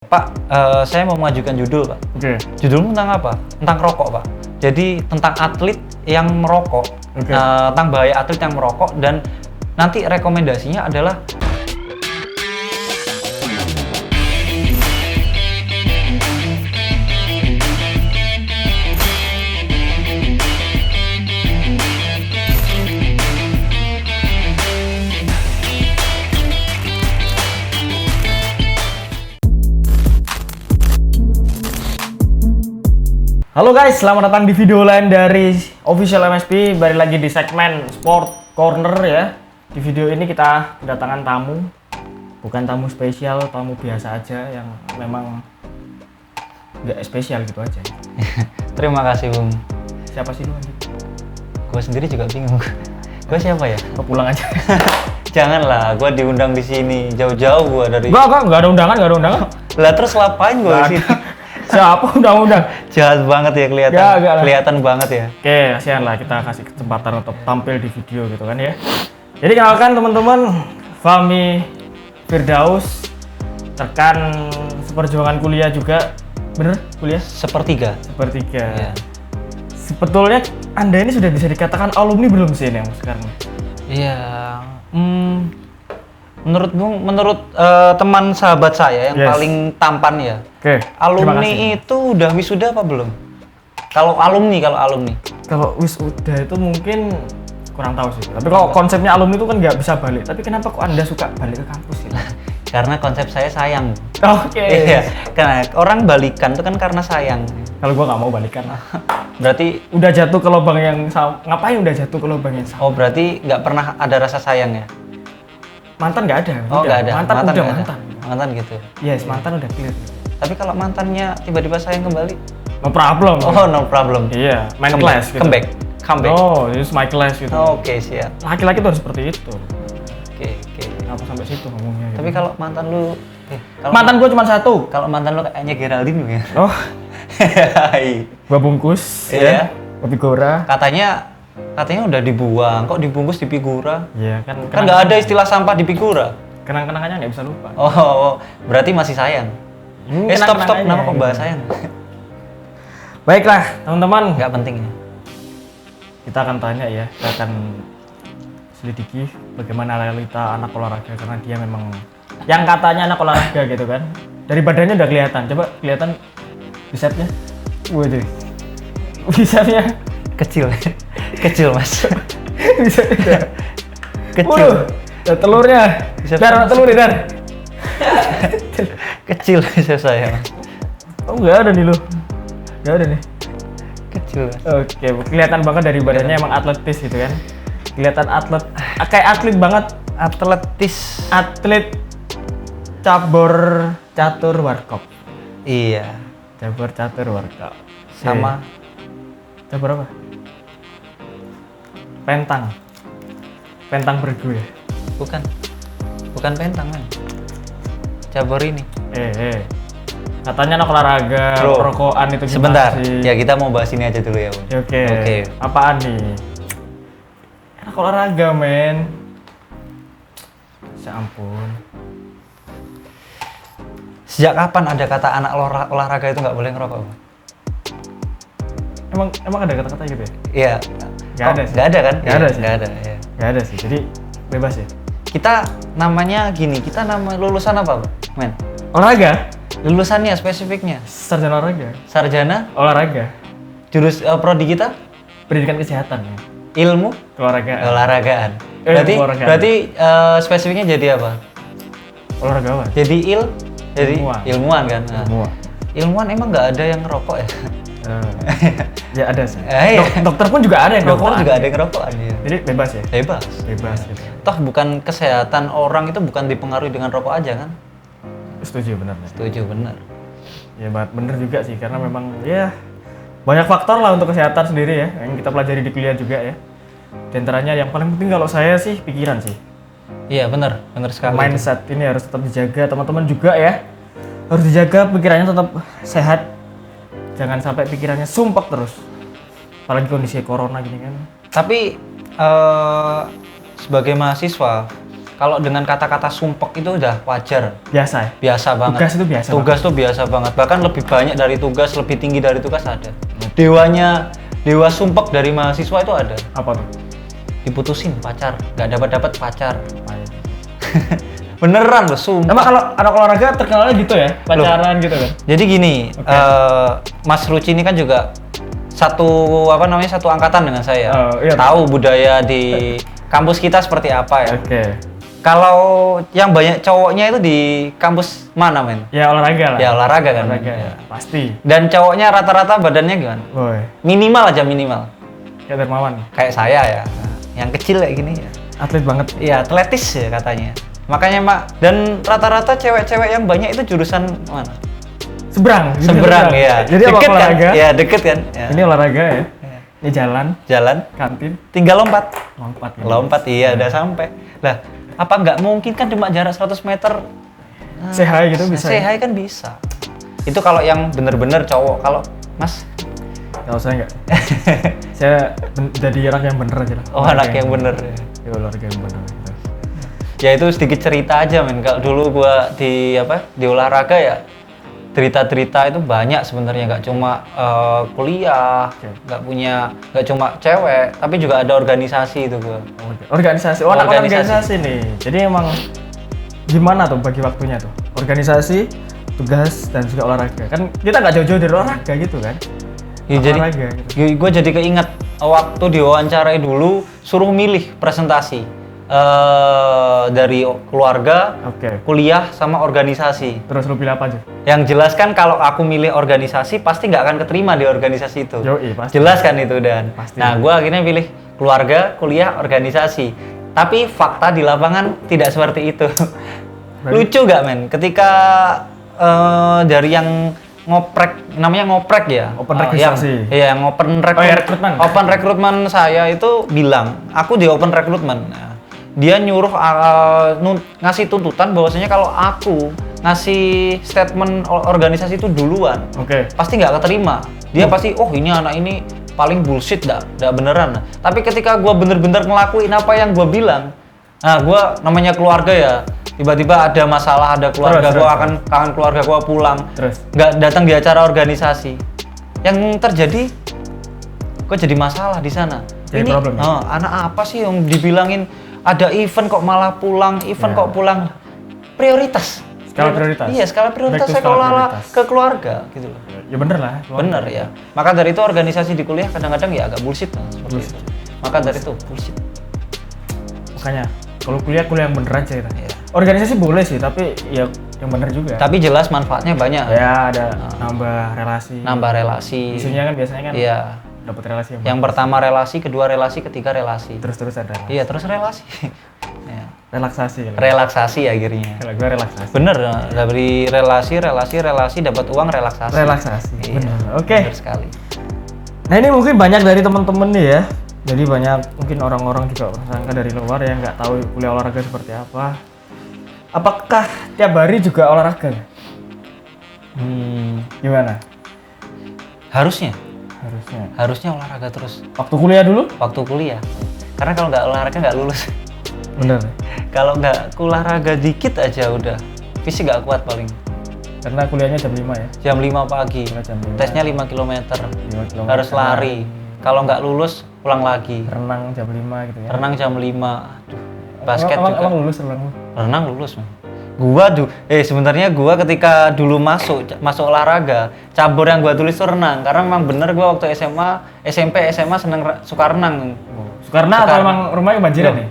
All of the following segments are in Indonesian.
Pak, saya mau mengajukan judul, Pak. Oke. Judulmu tentang apa? Tentang rokok, Pak. Jadi tentang atlet yang merokok, Oke. tentang bahaya atlet yang merokok, dan nanti rekomendasinya adalah Halo guys, selamat datang di video lain dari Official MSP. Balik lagi di segmen Sport Corner ya. Di video ini kita kedatangan tamu. Bukan tamu spesial, tamu biasa aja yang memang nggak spesial gitu aja. terima kasih, Bung. Siapa sih lu anjing? Gue sendiri juga bingung. Gue siapa ya? Kau pulang aja. Janganlah, gue diundang di sini jauh-jauh gue dari. Nggak ada undangan, nggak ada undangan. Lah terus ngapain gue Nggak di sini? ada. Siapa undang-undang? Jahat banget ya kelihatan. Nggak lah. Kelihatan banget ya. Oke, kasihan lah kita kasih kesempatan untuk tampil di video gitu kan ya. Jadi kenalkan teman-teman, Fahmi Firdaus, rekan seperjuangan kuliah juga, bener kuliah? Sepertiga. Sepertiga. Iya. Sebetulnya Anda ini sudah bisa dikatakan alumni belum sih yang sekarang? Iya. Menurut teman sahabat saya yang Yes. paling tampan ya. Oke. terima Alumni kasih. itu udah wisuda apa belum? Kalau alumni. Kalau wisuda itu mungkin kurang tahu sih. Tapi kalau konsepnya alumni itu kan nggak bisa balik. Tapi kenapa kok Anda suka balik ke kampus ya? Karena konsep saya sayang. Oke. Iya. Karena orang balikan itu kan karena sayang. Kalau gua nggak mau balikan. Berarti Udah jatuh ke lubang yang sama. Ngapain udah jatuh ke lubang yang sama? berarti nggak pernah ada rasa sayang ya? Mantan nggak ada. Oh, udah. nggak ada. Mantan udah nggak ada. mantan. Mantan gitu. Yes, mantan udah clear. Tapi kalau mantannya tiba-tiba sayang kembali, No problem. oh no problem. Iya, main class gitu. Comeback. Oh, this is my class gitu. Oke, siap. Laki-laki tuh harus seperti itu. Oke. Kenapa sampai situ ngomongnya? Gitu. Tapi kalau mantan lu, kalau mantan gua cuma satu. kalau mantan lu kayaknya Geraldine ya. Oh, Hai. gua bungkus. Iya. Ya. Kopi Gora. Katanya udah dibuang, kok dibungkus di figura? Iya kan. Kan nggak ada istilah sampah di figura. Kenang-kenangannya nggak bisa lupa. Oh, berarti masih sayang. Stop, Kenang-kenangannya kenapa kok gitu. bahas sayang? Baiklah, teman-teman. Nggak penting ya. Kita akan tanya ya. Kita akan selidiki bagaimana realita anak olahraga karena dia memang yang katanya anak olahraga gitu kan. Dari badannya udah kelihatan. Coba kelihatan bicepnya. Waduh. Bicepnya Kecil, kecil mas. bicepnya. Kecil. Ada telurnya. Bicep Dar, masuk. telur nih, Dar. Kecil bisa saya mas. Oh, enggak ada nih lu. Enggak ada nih. Kecil mas. Oke, kelihatan banget dari badannya emang atletis gitu kan. Kelihatan atlet, kayak atlet banget. Atletis. Atlet cabur catur warkop. Iya. Cabur catur warkop. Sama. Cabur apa? Pentang bergu ya. Bukan pentang kan? Cabur ini. Katanya anak olahraga, Bro, perokokan itu gimana Sebentar. sih? Ya kita mau bahas ini aja dulu ya. Bun. Oke. Oke. Apaan nih? Anak olahraga, men. Ya ampun. Sejak kapan ada kata anak olahraga itu nggak boleh ngerokok? Bun? Emang ada kata-kata gitu ya? Iya. Nggak ada sih. Nggak ada kan? Nggak ada sih. Nggak ada. Iya. Nggak ada sih. Jadi bebas ya. Kita namanya gini. Kita nama lulusan apa, men? Olahraga? Lulusannya spesifiknya. Sarjana olahraga. Sarjana, Olahraga. prodi kita, Pendidikan kesehatan ya. ilmu Olahraga. olahragaan. Olahragaan. Berarti spesifiknya jadi apa? Olahragawan. Jadi Ilmuwan. ilmuwan kan. Nah, Semua. ilmuwan emang nggak ada yang ngerokok ya? Ya ada sih. Iya. Dokter pun juga ada yang Dokter rokok. juga ada yang ngerokok ya. Jadi bebas ya. Bebas. Bebas gitu. Toh bukan kesehatan orang itu bukan dipengaruhi dengan rokok aja kan? Setuju benar. Setuju benar. Ya bener juga sih karena memang ya banyak faktor lah untuk kesehatan sendiri ya yang kita pelajari di kuliah juga ya. Di antaranya yang paling penting kalau saya sih pikiran sih. Iya benar sekali. Mindset ini harus tetap dijaga, teman-teman juga ya. Harus dijaga pikirannya tetap sehat. Jangan sampai pikirannya sumpek terus. Apalagi kondisi corona gini kan. Tapi sebagai mahasiswa, kalau dengan kata-kata sumpek itu udah wajar. Biasa ya? Biasa banget. Tugas itu biasa Tugas tuh biasa banget. Bahkan lebih banyak dari tugas, lebih tinggi dari tugas ada. Dewa sumpek dari mahasiswa itu ada. Apa tuh? Diputusin pacar, nggak dapat pacar. Beneran loh, sumpah. Emang kalau anak olahraga terkenalnya gitu ya? Pacaran gitu kan? Jadi gini, Mas Ruci ini kan juga satu angkatan dengan saya. Oh, iya. Tahu budaya di kampus kita seperti apa ya. Oke. Kalau yang banyak cowoknya itu di kampus mana, men? Ya olahraga lah. Ya olahraga kan. Olahraga, Ya. pasti. Dan cowoknya rata-rata badannya gimana? Woi, Minimal aja minimal. kayak Dermawan. Kayak saya ya. Yang kecil kayak gini ya. Atlet banget. Iya, atletis ya katanya. Makanya dan rata-rata cewek-cewek yang banyak itu jurusan mana? Seberang. Seberang ya. Jadi apa deket kan? olahraga? Ya, deket kan? Ya. Ini olahraga ya. Ya. Ini jalan, Jalan, kantin, tinggal lompat. lompat. Ya. Lompat iya udah sampai. Lah, apa nggak mungkin kan cuma jarak 100 meter? Say hi gitu bisa. Say hi kan bisa. Itu kalau yang bener-bener cowok. Kalau Mas? Kalau saya enggak. Saya jadi orang yang bener aja lah. Oh, anak yang bener. Ya olahraga yang bener. Ya itu sedikit cerita aja, men. Kalau dulu gua di olahraga ya, cerita-cerita itu banyak sebenarnya, nggak cuma kuliah, nggak cuma cewek, tapi juga ada organisasi itu gua. Organisasi, anak organisasi nih. Jadi emang gimana tuh bagi waktunya tuh? Organisasi, tugas dan juga olahraga. Kan kita nggak jauh-jauh dari olahraga gitu kan? Ya, jadi Olahraga gitu. gue jadi keinget waktu diwawancarai dulu suruh milih presentasi dari keluarga, kuliah sama organisasi. Terus lu pilih apa aja? Yang jelas kan kalau aku milih organisasi pasti nggak akan keterima di organisasi itu. Yoi, pasti. Jelas kan itu Dan. Pasti. Nah, gue akhirnya pilih keluarga, kuliah, organisasi. Tapi fakta di lapangan tidak seperti itu. Lucu gak, men? Ketika dari yang namanya ngoprek ya. Open rekrutasi. Yang open rekrutmen. Open rekrutmen saya itu bilang, aku di open rekrutmen. Nah, dia nyuruh ngasih tuntutan bahwasanya kalau aku ngasih statement organisasi itu duluan, pasti nggak keterima. Dia pasti, ini anak ini paling bullshit, nggak beneran. Nah, tapi ketika gue bener-bener ngelakuin apa yang gue bilang, nah gue namanya keluarga ya, tiba-tiba ada masalah, ada keluarga gue kangen keluarga gue pulang, nggak datang di acara organisasi, yang terjadi gue jadi masalah di sana. Jadi problem, ya? Anak apa sih yang dibilangin ada event kok malah pulang, kok pulang. Prioritas. Skala prioritas. Iya, skala prioritas saya ke keluarga gitu loh. Ya bener lah. Bener ya. Maka dari itu organisasi di kuliah kadang-kadang ya agak bullshit lah. Itu. Maka dari itu bullshit. Makanya kalau kuliah yang bener aja kita. Iya. Organisasi boleh sih, tapi ya yang bener juga. Tapi jelas manfaatnya banyak. Ya ada nambah relasi. Isunya kan biasanya kan. Iya. Dapat relasi yang pertama relasi, kedua relasi, ketiga relasi. Terus ada. Iya, terus relasi. Ya. Relaksasi akhirnya. Kalau gue relaksasi. Bener, dari relasi dapat uang relaksasi. Iya. Bener. Oke. Bener sekali. Nah ini mungkin banyak dari teman-teman nih ya. Jadi banyak mungkin orang-orang juga bersangka dari luar yang nggak tahu kuliah olahraga seperti apa. Apakah tiap hari juga olahraga? Gimana? Harusnya olahraga terus. Waktu kuliah dulu? Waktu kuliah. Karena kalau nggak olahraga nggak lulus. Bener. Kalau nggak olahraga dikit aja udah fisik nggak kuat paling. Karena kuliahnya jam 5 ya? Jam 5 pagi. Tesnya 5 km. Harus lari. Kalau nggak lulus pulang lagi. Renang jam 5 gitu ya? Renang jam 5. Aduh. Basket juga. Emang lulus renang? Renang lulus. Sebenarnya gua ketika dulu masuk olahraga, cabur yang gua tulis itu renang karena memang bener gua waktu SMP SMA suka renang. Suka renang atau emang rumahnya kebanjiran nih?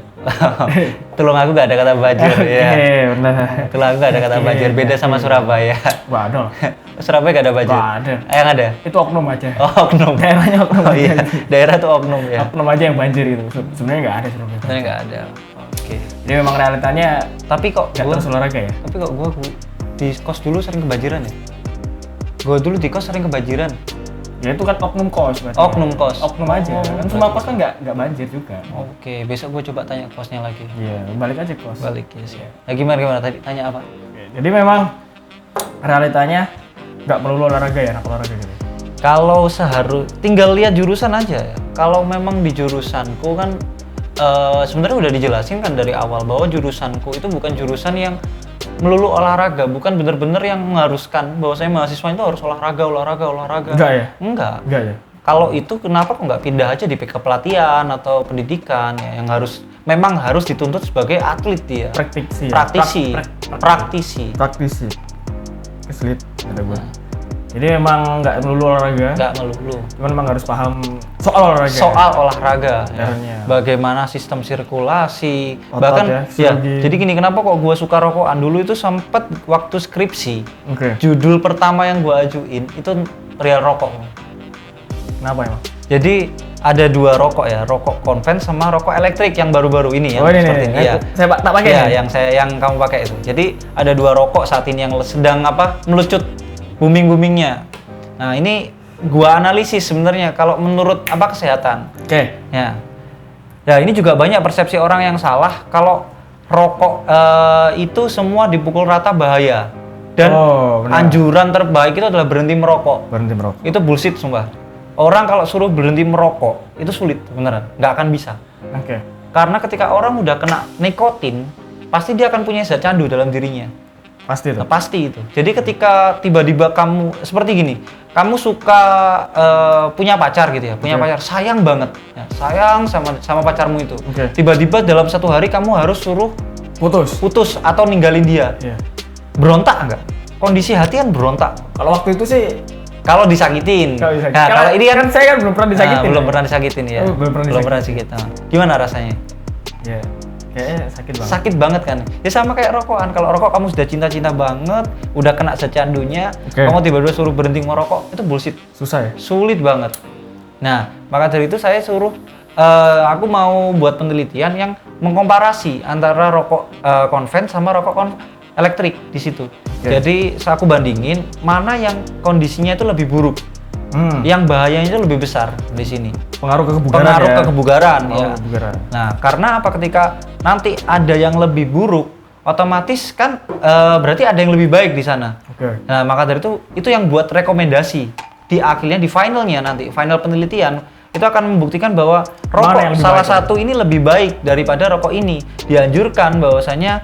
Tulung aku gak ada kata banjir ya. Benar. Tulung aku gak ada kata banjir, beda sama Surabaya. Gak ada. Surabaya gak ada banjir. Gak ada. Yang ada? Itu oknum aja. Oh, oknum. Daerahnya oknum aja. Iya. Daerah tuh oknum ya. Oknum aja yang banjir itu. Sebenarnya gak ada Surabaya. Sebenarnya gak ada. Oke. Jadi memang realitanya tapi kok gua terus olahraga ya? Tapi kok gua di kos dulu sering kebanjiran ya? Gua dulu di kos sering kebanjiran. Ya itu kan oknum kos berarti. Oknum kos. Oknum aja. Kan semua kos kan nggak banjir juga. Oke, besok gua coba tanya kosnya lagi. Iya, balik aja kos. Balik ya sih. Nah, gimana tadi tanya apa? Jadi memang realitanya nggak perlu olahraga ya, anak olahraga gitu. Kalau tinggal lihat jurusan aja ya. Kalau memang di jurusanku kan sebenarnya udah dijelasin kan dari awal bahwa jurusanku itu bukan jurusan yang melulu olahraga, bukan bener-bener yang mengharuskan bahwa saya mahasiswa itu harus olahraga. Enggak ya? Enggak Ya? Kalau itu kenapa kok nggak pindah aja di kepelatihan atau pendidikan ya, yang memang harus dituntut sebagai atlet dia. Praktisi. Kesulit kata gue. Jadi memang nggak melulu olahraga. Nggak melulu. Cuman memang harus paham soal olahraga. Ya. Bagaimana sistem sirkulasi. Otot Bahkan ya. Jadi gini, kenapa kok gue suka rokokan dulu itu sempet waktu skripsi. Oke. Judul pertama yang gue ajuin itu real rokok. Kenapa emang? Jadi ada 2 rokok ya, rokok konven sama rokok elektrik yang baru-baru ini ya. Ini. Ya. Saya tak pakai ya, yang kamu pakai itu. Jadi ada 2 rokok saat ini yang sedang melucut booming-boomingnya. Nah, ini gua analisis sebenarnya kalau menurut kesehatan. Oke. Ya. Ya, ini juga banyak persepsi orang yang salah kalau rokok itu semua dipukul rata bahaya. Dan anjuran terbaik itu adalah berhenti merokok. Itu bullshit sumpah. Orang kalau suruh berhenti merokok itu sulit beneran, nggak akan bisa. Oke. Karena ketika orang udah kena nikotin, pasti dia akan punya zat candu dalam dirinya. Pasti itu. Nah, pasti itu. Jadi ketika tiba-tiba kamu seperti gini, kamu suka punya pacar gitu ya, pacar sayang banget, ya, sayang sama pacarmu itu. Tiba-tiba dalam 1 hari kamu harus suruh putus atau ninggalin dia. Berontak nggak? Kondisi hati kan berontak. Kalau waktu itu sih kalau disakitin. Nah, kalau ini kan saya kan belum pernah disakitin. Belum pernah disakitin ya. Belum pernah disakitin. Gimana rasanya? Ya, kayaknya sakit banget. Sakit banget kan? Ya sama kayak rokokan. Kalau rokok kamu sudah cinta-cinta banget, udah kena secandunya, kamu tiba-tiba suruh berhenti merokok, itu bullshit. Susah ya? Sulit banget. Nah, maka dari itu saya suruh aku mau buat penelitian yang mengkomparasi antara rokok konven sama rokok elektrik di situ. Jadi aku bandingin mana yang kondisinya itu lebih buruk, yang bahayanya itu lebih besar di sini. Pengaruh ke kebugaran. Ya. Kebugaran. Nah, karena apa? Ketika nanti ada yang lebih buruk, otomatis kan berarti ada yang lebih baik di sana. Nah, maka dari itu yang buat rekomendasi di akhirnya, di finalnya nanti, final penelitian itu akan membuktikan bahwa rokok salah satu ini lebih baik daripada rokok ini. Dianjurkan bahwasanya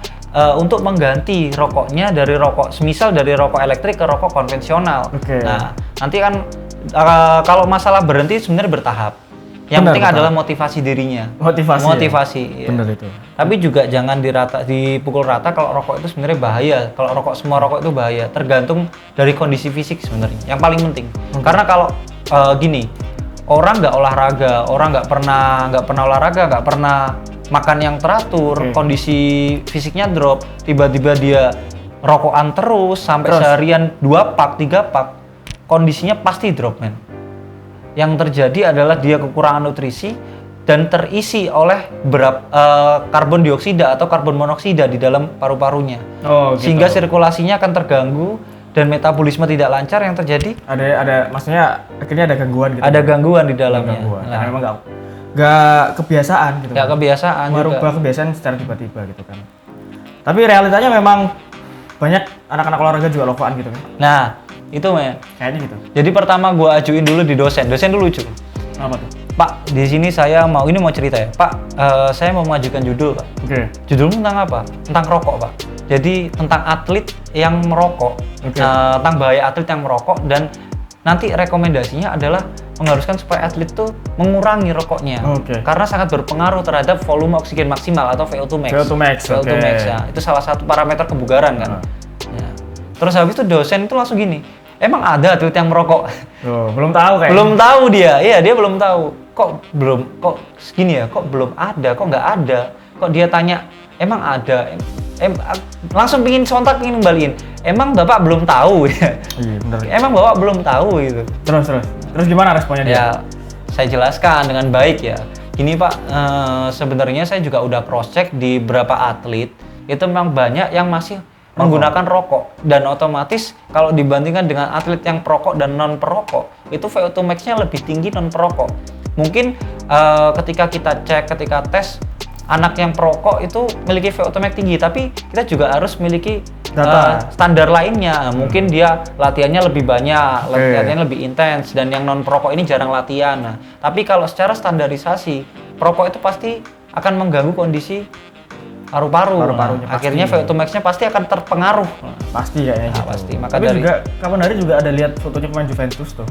untuk mengganti rokoknya dari semisal dari rokok elektrik ke rokok konvensional. Nah, nanti kan kalau masalah berhenti sebenarnya bertahap. Yang penting adalah motivasi dirinya. Motivasi. Ya. Benar itu. Tapi juga jangan dipukul rata kalau rokok itu sebenarnya bahaya. Kalau semua rokok itu bahaya. Tergantung dari kondisi fisik sebenarnya. Yang paling penting. Karena kalau gini, orang nggak olahraga, orang nggak pernah olahraga, nggak pernah makan yang teratur, kondisi fisiknya drop, tiba-tiba dia rokokan terus sampai seharian 2 pak, 3 pak, kondisinya pasti drop, men. Yang terjadi adalah dia kekurangan nutrisi dan terisi oleh karbon dioksida atau karbon monoksida di dalam paru-parunya. Sehingga sirkulasinya akan terganggu dan metabolisme tidak lancar. Yang terjadi maksudnya akhirnya ada gangguan gitu. Ada gangguan di dalamnya. Nah, memang nggak kebiasaan gitu. Nggak kebiasaan. Merubah kebiasaan secara tiba-tiba gitu kan. Tapi realitanya memang banyak anak-anak olahraga juga rokokan gitu kan. Nah, itu men. Kayaknya gitu. Jadi pertama gua ajuin dulu di dosen dulu lucu. Apa tuh? Pak, di sini saya mau cerita ya. Pak, saya mau mengajukan judul, Pak. Judulnya tentang apa? Tentang rokok, Pak. Jadi tentang atlet yang merokok, tentang bahaya atlet yang merokok, dan nanti rekomendasinya adalah mengharuskan supaya atlet tuh mengurangi rokoknya, karena sangat berpengaruh terhadap volume oksigen maksimal atau VO2 max. VO2 max ya, itu salah satu parameter kebugaran kan. Ya. Terus habis itu dosen itu langsung gini, emang ada atlet yang merokok? Belum tahu kayaknya. Belum tahu dia belum tahu. Kok segini ya? Kok belum ada? Kok nggak ada? Kok dia tanya, emang ada? Langsung sontak pingin kembaliin. Emang Bapak belum tahu ya? Iya, benar. Emang Bapak belum tahu gitu. Terus gimana responnya dia? Ya, saya jelaskan dengan baik ya. Gini Pak, sebenarnya saya juga udah cross check di beberapa atlet, itu memang banyak yang masih menggunakan rokok, dan otomatis kalau dibandingkan dengan atlet yang perokok dan non perokok, itu VO2 max-nya lebih tinggi non perokok. Mungkin ketika kita cek, ketika tes, anak yang perokok itu memiliki VO2 max tinggi, tapi kita juga harus memiliki standar lainnya. Mungkin dia latihannya lebih banyak, latihannya lebih intens, dan yang non perokok ini jarang latihan. Nah, tapi kalau secara standarisasi, perokok itu pasti akan mengganggu kondisi paru-paru. Paru-parunya Nah, akhirnya VO2 max-nya pasti akan terpengaruh. Pasti kayaknya gitu. Pasti. Maka Tapi dari juga kapan hari juga ada lihat fotonya pemain Juventus tuh.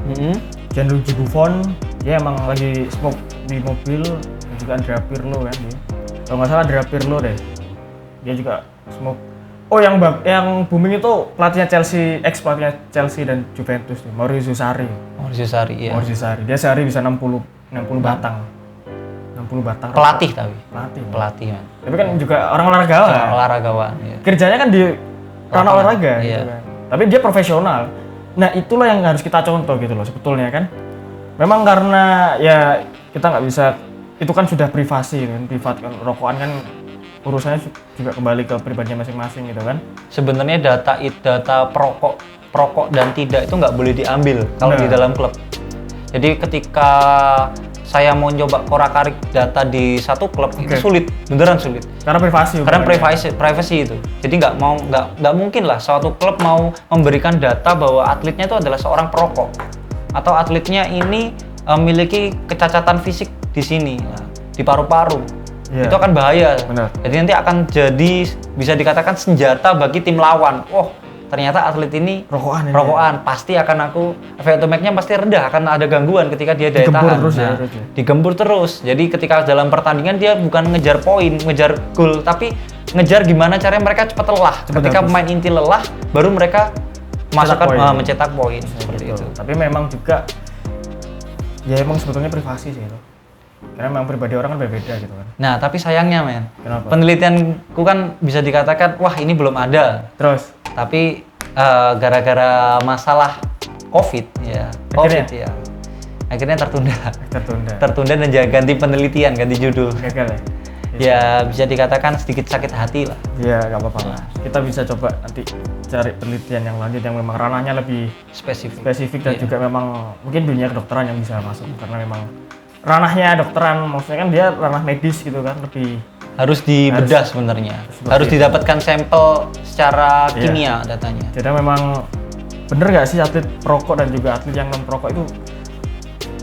Gianluigi Buffon, dia emang lagi smoke di mobil, dan juga Andrea Pirlo kan dia. Kalau nggak salah Andrea Pirlo deh. Dia juga smoke. Oh yang booming itu pelatihnya Chelsea, ex pelatihnya Chelsea dan Juventus nih, Maurizio Sarri. Maurizio Sarri, iya. Maurizio Sarri. Dia sehari bisa 60 batang. 60 batang. Pelatih tapi. Pelatih. Man. Tapi kan juga orang olahragawan. Olahragawan, iya. Kerjanya kan di ranah olahraga iya. gitu kan. Tapi dia profesional. Nah, itulah yang harus kita contoh gitu loh sebetulnya kan. Memang karena ya kita nggak bisa, itu kan sudah privasi kan, privat kan, rokokan kan urusannya juga kembali ke pribadinya masing-masing gitu kan. Sebenarnya data perokok dan tidak itu nggak boleh diambil kalau di dalam klub. Jadi ketika saya mau coba korak-karik data di satu klub itu sulit, beneran sulit. Karena privasi. Karena privacy itu. Jadi nggak mungkin lah suatu klub mau memberikan data bahwa atletnya itu adalah seorang perokok atau atletnya ini memiliki kecacatan fisik di sini, di paru-paru. Itu akan bahaya. Benar. Jadi nanti akan jadi bisa dikatakan senjata bagi tim lawan. Oh, ternyata atlet ini rokokan, pasti akan VO2 max-nya pasti rendah, akan ada gangguan ketika dia daya tahan. Digembur terus. Jadi ketika dalam pertandingan dia bukan ngejar poin, ngejar gol, tapi ngejar gimana caranya mereka cepat lelah. Ketika pemain inti lelah, baru mereka mencetak poin seperti itu. Tapi memang juga ya emang sebetulnya privasi sih itu. Karena memang pribadi orang kan berbeda gitu kan. Nah, tapi sayangnya men, kenapa? Penelitianku kan bisa dikatakan, wah ini belum ada. Terus? Tapi gara-gara masalah COVID ya, akhirnya tertunda dan ganti penelitian, ganti judul. Gagal ya? Ya bisa dikatakan sedikit sakit hati lah. Iya, nggak apa-apa lah. Kita bisa coba nanti cari penelitian yang lanjut yang memang ranahnya lebih spesifik dan juga memang mungkin dunia kedokteran yang bisa masuk karena memang ranahnya dokteran, maksudnya kan dia ranah medis gitu kan, lebih harus dibedah sebenarnya. Harus didapatkan sampel secara kimia datanya. Jadi memang bener nggak sih atlet perokok dan juga atlet yang non perokok itu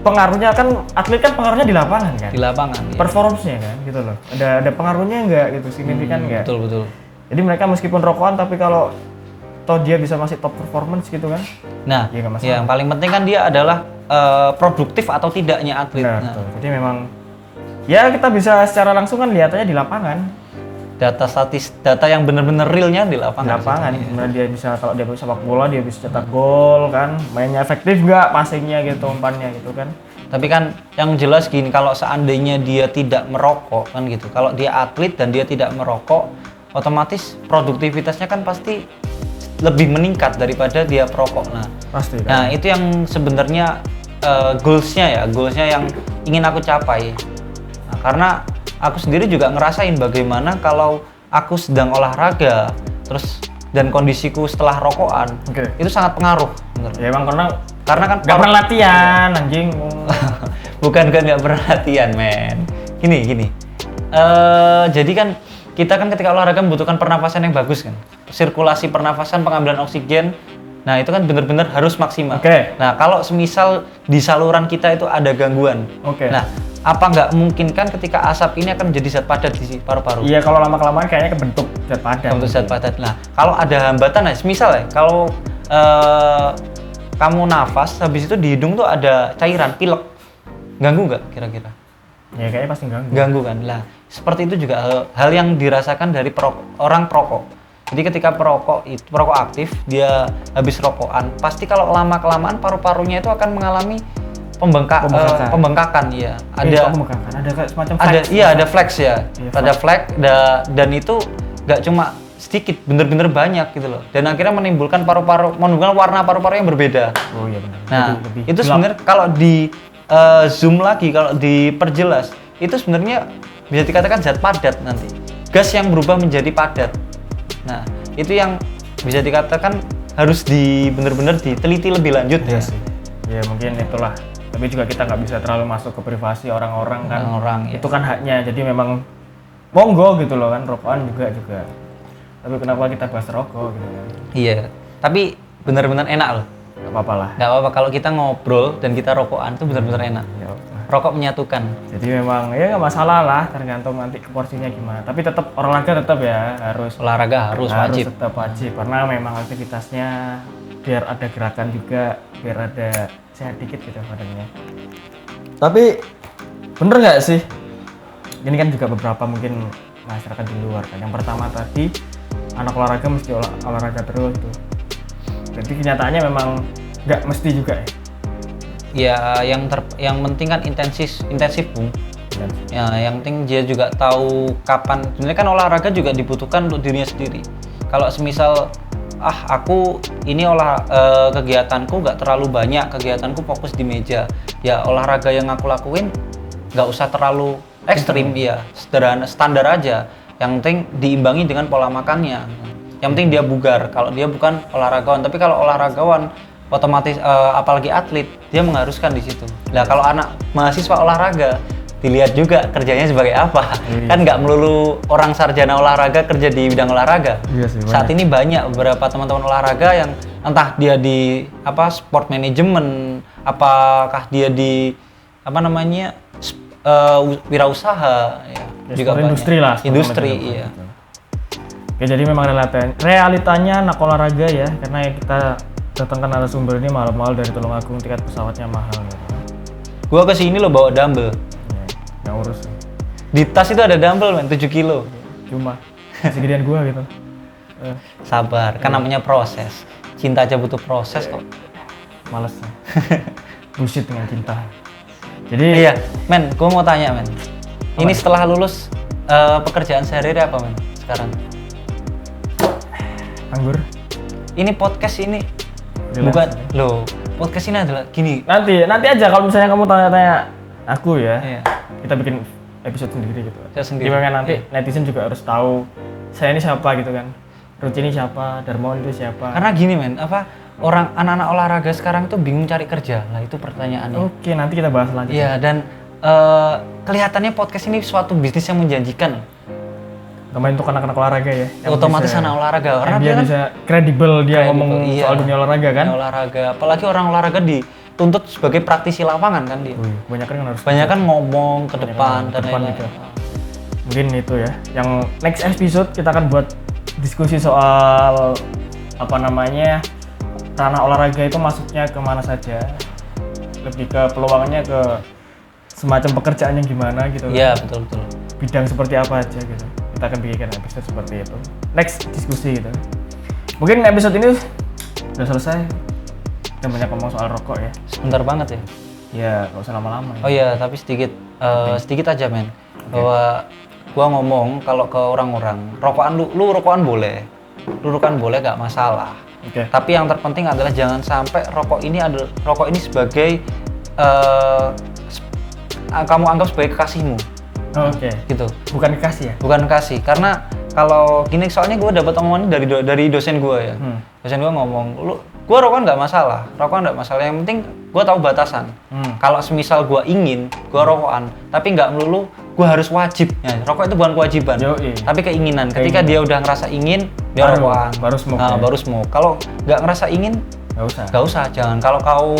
pengaruhnya kan, atlet kan pengaruhnya di lapangan kan? Di lapangan. Performance-nya kan gitu loh. Ada pengaruhnya nggak gitu, signifikan nggak? Betul. Jadi mereka meskipun rokokan tapi kalau toh dia bisa masih top performance gitu kan? Nah, yang paling penting kan dia adalah produktif atau tidaknya atlet. Nah, jadi memang ya kita bisa secara langsung kan lihatannya di lapangan. Data yang benar-benar realnya di lapangan. Kemudian dia bisa, kalau dia sepak bola dia bisa cetak gol kan, mainnya efektif nggak, passingnya gitu, umpannya gitu kan. Tapi kan yang jelas gini, kalau seandainya dia tidak merokok kan gitu, kalau dia atlet dan dia tidak merokok, otomatis produktivitasnya kan pasti lebih meningkat daripada dia perokok. Nah, pasti kan? Nah itu yang sebenarnya goalsnya yang ingin aku capai. Nah, karena aku sendiri juga ngerasain bagaimana kalau aku sedang olahraga terus dan kondisiku setelah rokokan itu sangat pengaruh. Bener. Ya emang karena kan nggak pernah latihan anjing. Bukan kan nggak pernah latihan men. Gini. Jadi kan kita kan ketika olahraga membutuhkan pernafasan yang bagus kan, sirkulasi pernafasan, pengambilan oksigen. Nah itu kan benar-benar harus maksimal. Nah kalau semisal di saluran kita itu ada gangguan, nah apa nggak mungkin kan ketika asap ini akan menjadi zat padat di paru-paru? Iya, kalau lama-kelamaan kayaknya kebentuk zat padat. Nah kalau ada hambatan, misal ya kalau kamu nafas, habis itu di hidung tuh ada cairan, pilek, ganggu nggak kira-kira? Ya kayaknya pasti ganggu. Ganggu kan? Lah seperti itu juga hal yang dirasakan dari orang perokok. Jadi ketika perokok aktif, dia habis rokokan, pasti kalau lama-kelamaan paru-parunya itu akan mengalami pembengkakan ya. Ada kayak semacam flex. Ada flex ya. Ada flex dan itu nggak cuma sedikit, bener-bener banyak gitu loh. Dan akhirnya menimbulkan warna paru-paru yang berbeda. Oh iya benar. Nah, itu sebenarnya kalau di zoom lagi, kalau diperjelas, itu sebenarnya bisa dikatakan zat padat nanti. Gas yang berubah menjadi padat. Nah, itu yang bisa dikatakan harus benar-benar diteliti lebih lanjut ya. Ya mungkin itulah. Tapi juga kita nggak bisa terlalu masuk ke privasi orang-orang kan. Itu kan haknya. Jadi memang monggo gitu loh kan, rokokan juga. Tapi kenapa kita bahas rokok gitu kan? Iya. Tapi benar-benar enak loh. Gak apa-apa lah. Gak apa-apa kalau kita ngobrol dan kita rokokan itu benar-benar enak. rokok menyatukan. Jadi memang ya nggak masalah lah, tergantung nanti ke porsinya gimana. Tapi tetap olahraga tetap ya harus Olahraga harus wajib. tetap wajib karena memang aktivitasnya biar ada gerakan juga, biar ada sehat dikit gitu badannya. Tapi bener nggak sih? Ini kan juga beberapa mungkin masyarakat di luar kan. Yang pertama tadi anak olahraga mesti olahraga terus tuh. Jadi kenyataannya memang nggak mesti juga ya. Ya yang penting kan intensif Bung. Ya yang penting dia juga tahu kapan. Sebenarnya kan olahraga juga dibutuhkan untuk dirinya sendiri. Kalau semisal aku ini kegiatanku nggak terlalu banyak, kegiatanku fokus di meja. Ya olahraga yang aku lakuin nggak usah terlalu ekstrim ya, sederhana standar aja. Yang penting diimbangi dengan pola makannya. Yang penting dia bugar. Kalau dia bukan olahragawan, tapi kalau olahragawan otomatis apalagi atlet dia mengharuskan di situ. Nah kalau anak mahasiswa olahraga dilihat juga kerjanya sebagai apa. Kan nggak melulu orang sarjana olahraga kerja di bidang olahraga. Iya sih, Saat ini banyak beberapa teman-teman olahraga yang entah dia di sport management, apakah dia di wirausaha ya, juga banyak. Industri lah. Industri iya. Oke, jadi memang realitanya anak olahraga ya, karena kita datangkan narasumber ini mahal-mahal dari Tulungagung, tiket pesawatnya mahal gitu. Gua kesini lo bawa dumbbell. Ya, yang urus. Di tas itu ada dumbbell 7 kilo. Cuma segedean gua gitu. Sabar, kan namanya proses. Cinta aja butuh proses kok. Males. Bullshit dengan cinta. Jadi Iya, men, gua mau tanya, men. Ini setelah lulus pekerjaan sehari-hari apa, men? Sekarang. anggur. Ini podcast ini Jelas, bukan ya. loh. Podcast ini adalah gini. Nanti aja kalau misalnya kamu tanya-tanya aku ya. Iya. Kita bikin episode sendiri gitu. Saya sendiri. Gimana nanti netizen juga harus tahu saya ini siapa gitu kan. Ruci ini siapa, Darmawan itu siapa. Karena gini, men, orang anak-anak olahraga sekarang itu bingung cari kerja. Lah itu pertanyaannya. Oke, nanti kita bahas lanjut. Iya, dan kelihatannya podcast ini suatu bisnis yang menjanjikan. Terutama untuk anak-anak olahraga ya. yang Otomatis bisa- anak olahraga. yang Karena dia dia kan bisa kredibel dia ngomong iya, soal dunia olahraga kan. dunia olahraga. Apalagi orang olahraga dituntut sebagai praktisi lapangan kan dia. Banyak kan harus Banyak kan ngomong ke depan ke dan depan lain-lain. gitu. Mungkin itu ya. Yang next episode kita akan buat diskusi soal ranah olahraga itu masuknya kemana saja. Lebih ke peluangnya ke semacam pekerjaan yang gimana gitu. Iya, betul. Bidang seperti apa aja gitu. Kita akan bikin episode seperti itu. Next diskusi gitu. Mungkin episode ini udah selesai. Kita banyak ngomong soal rokok ya. Sebentar banget ya. Ya, nggak usah lama-lama. Oh iya, tapi sedikit aja, men. Bahwa gua ngomong kalau ke orang-orang, rokokan lu rokokan boleh. Lu rokokan boleh gak masalah. Oke. Tapi yang terpenting adalah jangan sampai rokok ini sebagai kamu anggap sebagai kekasihmu. Oke. Gitu. Bukan kasih ya? Bukan kasih, karena kalau gini soalnya gue dapat omongan dari dosen gue ya. Dosen gue ngomong, gue rokokan nggak masalah, yang penting gue tahu batasan. Kalau semisal gue ingin, gue rokokan, tapi nggak melulu gue harus wajib. Ya, rokok itu bukan kewajiban, tapi keinginan. Ketika dia udah ngerasa ingin, dia rokokan. Baru smoke. Baru smoke. Kalau nggak ngerasa ingin, nggak usah. Jangan. Kalau kau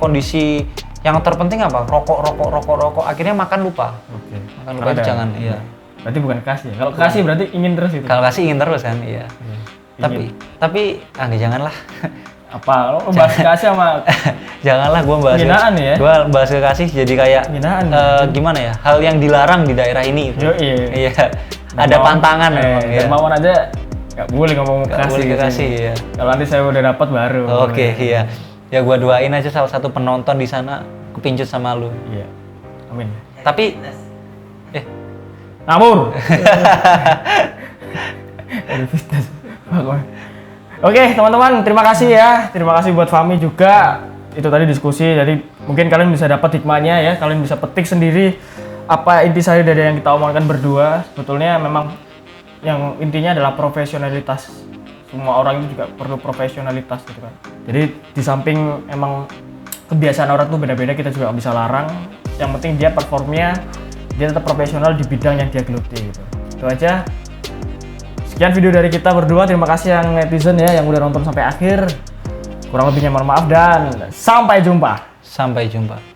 kondisi yang terpenting apa? Rokok. Akhirnya makan lupa. Oke. Makan lupa itu jangan. Iya. Berarti bukan kasih ya? Kalau kasih berarti ingin terus itu? Kalau kasih ingin terus kan, iya. Tapi janganlah. Apa? Lo bahas kasih sama Janganlah gua bahas. penghinaan ya? Gua bahas kekasih jadi kayak Penghinaan. gimana ya? Hal yang dilarang di daerah ini. Iya. Ada pantangan memang. Iya. Darmawan aja nggak boleh ngomong Nggak kasih. boleh kekasih ya. Kalau nanti saya udah dapat baru. Oke, iya. Ya gua doain aja salah satu penonton di sana kepincut sama lu. Iya. Amin. Tapi Ngamur. Oke, teman-teman, terima kasih ya. Terima kasih buat Fahmi juga. Itu tadi diskusi. Jadi mungkin kalian bisa dapat hikmahnya ya. Kalian bisa petik sendiri apa intisari dari yang kita omongkan berdua. Sebetulnya memang yang intinya adalah profesionalitas. Semua orang itu juga perlu profesionalitas gitu kan. Jadi di samping emang kebiasaan orang tuh beda-beda, kita juga nggak bisa larang. Yang penting dia performnya, dia tetap profesional di bidang yang dia geluti gitu. Itu aja. Sekian video dari kita berdua. Terima kasih yang netizen ya yang udah nonton sampai akhir. Kurang lebihnya mohon maaf dan sampai jumpa. sampai jumpa.